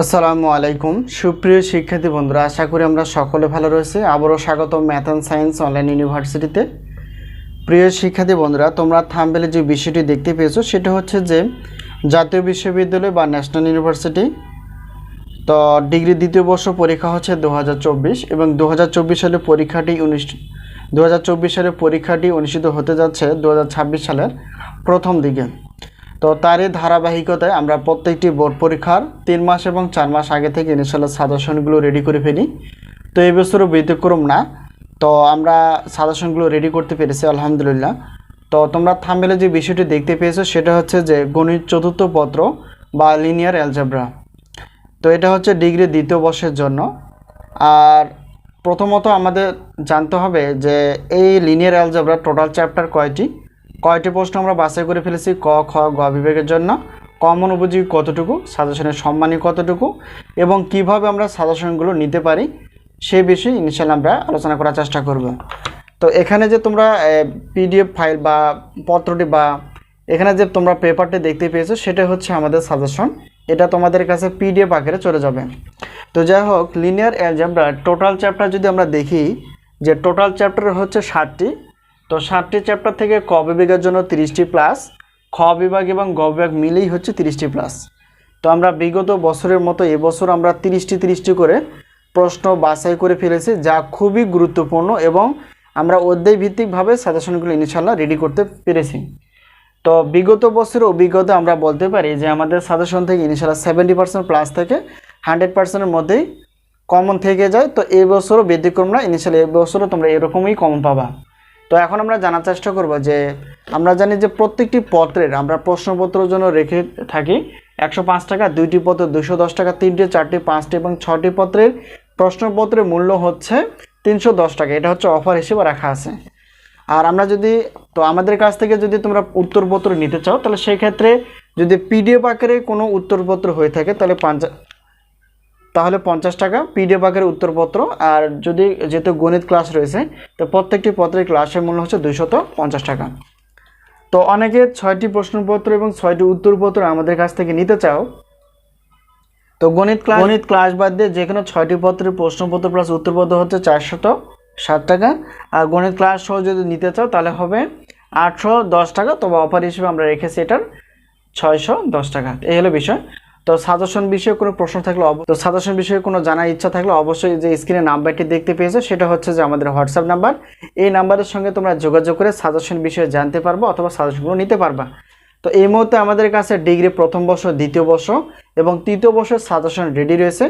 আসসালামু আলাইকুম সুপ্রিয় শিক্ষার্থী বন্ধুরা, আশা করি আমরা সকলে ভালো রয়েছে। আবারও স্বাগত ম্যাথ অ্যান্ড সায়েন্স অনলাইন ইউনিভার্সিটিতে। প্রিয় শিক্ষার্থী বন্ধুরা, তোমরা থাম্বনেলে যে বিষয়টি দেখতে পেয়েছো সেটা হচ্ছে যে জাতীয় বিশ্ববিদ্যালয় বা ন্যাশনাল ইউনিভার্সিটি তো ডিগ্রি দ্বিতীয় বর্ষ পরীক্ষা হচ্ছে 2024 এবং 2024 সালে পরীক্ষাটি অনুষ্ঠিত হতে যাচ্ছে 2026 সালের প্রথম দিকে। তো তারই ধারাবাহিকতায় আমরা প্রত্যেকটি বোর্ড পরীক্ষার 3 মাস এবং 4 মাস আগে থেকে ইনশাআল্লাহ সাজেশনগুলো রেডি করে ফেলি। তো এই বছরও ব্যতিক্রম না। তো আমরা সাজেশনগুলো রেডি করতে পেরেছি আলহামদুলিল্লাহ। তো তোমরা থাম্বনেলে যে বিষয়টি দেখতে পেয়েছো সেটা হচ্ছে যে গণিত চতুর্থ পত্র বা লিনিয়ার অ্যালজেব্রা। তো এটা হচ্ছে ডিগ্রি দ্বিতীয় বর্ষের জন্য। আর প্রথমত আমাদের জানতে হবে যে এই লিনিয়ার অ্যালজেব্রা টোটাল চ্যাপ্টার কয়টি প্রশ্ন আমরা বাছাই করে ফেলেছি ক খ গ বিভাগের জন্য, কমন উপযোগী কতটুকু, সাজেশনের সম্মানী কতটুকু এবং কিভাবে আমরা সাজেশনগুলো নিতে পারি সেই বিষয়ে ইনশাআল্লাহ আমরা আলোচনা করার চেষ্টা করব। তো এখানে যে তোমরা পিডিএফ ফাইল বা পত্রটি বা এখানে যে তোমরা পেপারটি দেখতে পেয়েছো সেটা হচ্ছে আমাদের সাজেশন। এটা তোমাদের কাছে পিডিএফ আকারে চলে যাবে। তো যাই হোক, লিনিয়ার অ্যালজেব্রা টোটাল চ্যাপ্টার যদি আমরা দেখি যে টোটাল চ্যাপ্টার হচ্ছে 60টি। তো 60টি চ্যাপ্টার থেকে ক বিভাগের জন্য 30টি প্লাস, খ বিভাগ এবং গ বিভাগ মিলেই হচ্ছে 30টি প্লাস। তো আমরা বিগত বছরের মতো এবছর আমরা 30টি করে প্রশ্ন বাছাই করে ফেলেছি, যা খুবই গুরুত্বপূর্ণ এবং আমরা অধ্যায় ভিত্তিকভাবে সাজেশনগুলো ইনশাআল্লাহ রেডি করতে পেরেছি। তো বিগত বছরের অভিজ্ঞতা আমরা বলতে পারি যে আমাদের সাজেশন থেকে ইনশাআল্লাহ 70% প্লাস থেকে 100%-এর মধ্যেই কমন থেকে যায়। তো এই বছরও ব্যতিক্রম না, ইনশাআল্লাহ এই বছরও তোমরা এরকমই কমন পাবা। তো এখন আমরা জানার চেষ্টা করব যে আমরা জানি যে প্রত্যেকটি পত্রের আমরা প্রশ্নপত্রের জন্য রেখে থাকি 105 টাকা, 2টি পত্র 210 টাকা, 3টে 4টে 5টে এবং 6টি পত্রের প্রশ্নপত্রের মূল্য হচ্ছে 310 টাকা। এটা হচ্ছে অফার হিসেবে রাখা আছে। আর আমরা যদি আমাদের কাছ থেকে যদি তোমরা উত্তরপত্র নিতে চাও তাহলে সেই ক্ষেত্রে যদি পিডিএফ আকারে কোনো উত্তরপত্র হয়ে থাকে তাহলে 50 টাকা পিডিএফ আকারে উত্তরপত্র। আর যদি যেহেতু গণিত ক্লাস রয়েছে তো প্রত্যেকটি পত্রের ক্লাসের মূল্য হচ্ছে 250 টাকা। তো অনেকে 6টি প্রশ্নপত্র এবং 6টি উত্তরপত্র আমাদের কাছ থেকে নিতে চাও। তো গণিত ক্লাস বাদ দিয়ে যে কোনো 6টি পত্রের প্রশ্নপত্র প্লাস উত্তরপত্র হচ্ছে 460 টাকা। আর গণিত ক্লাস সহ যদি নিতে চাও তাহলে হবে 810 টাকা। তবে অফার হিসেবে আমরা রেখেছি এটার 610 টাকা। এই হলো বিষয়। তো সাজেশন বিষয়ে কোনো প্রশ্ন থাকলে সাজেশন বিষয়ে কোনো জানার ইচ্ছা থাকলে অবশ্যই যে স্ক্রিনে নাম্বারটি দেখতে পেয়েছো সেটা হচ্ছে যে আমাদের হোয়াটসঅ্যাপ নাম্বার। এই নাম্বারের সঙ্গে তোমরা যোগাযোগ করে সাজেশন বিষয়ে জানতে পারবা অথবা সাজেশনগুলো নিতে পারবা। তো এই মুহূর্তে আমাদের কাছে ডিগ্রি প্রথম বর্ষ, দ্বিতীয় বর্ষ এবং তৃতীয় বর্ষের সাজেশন রেডি রয়েছে।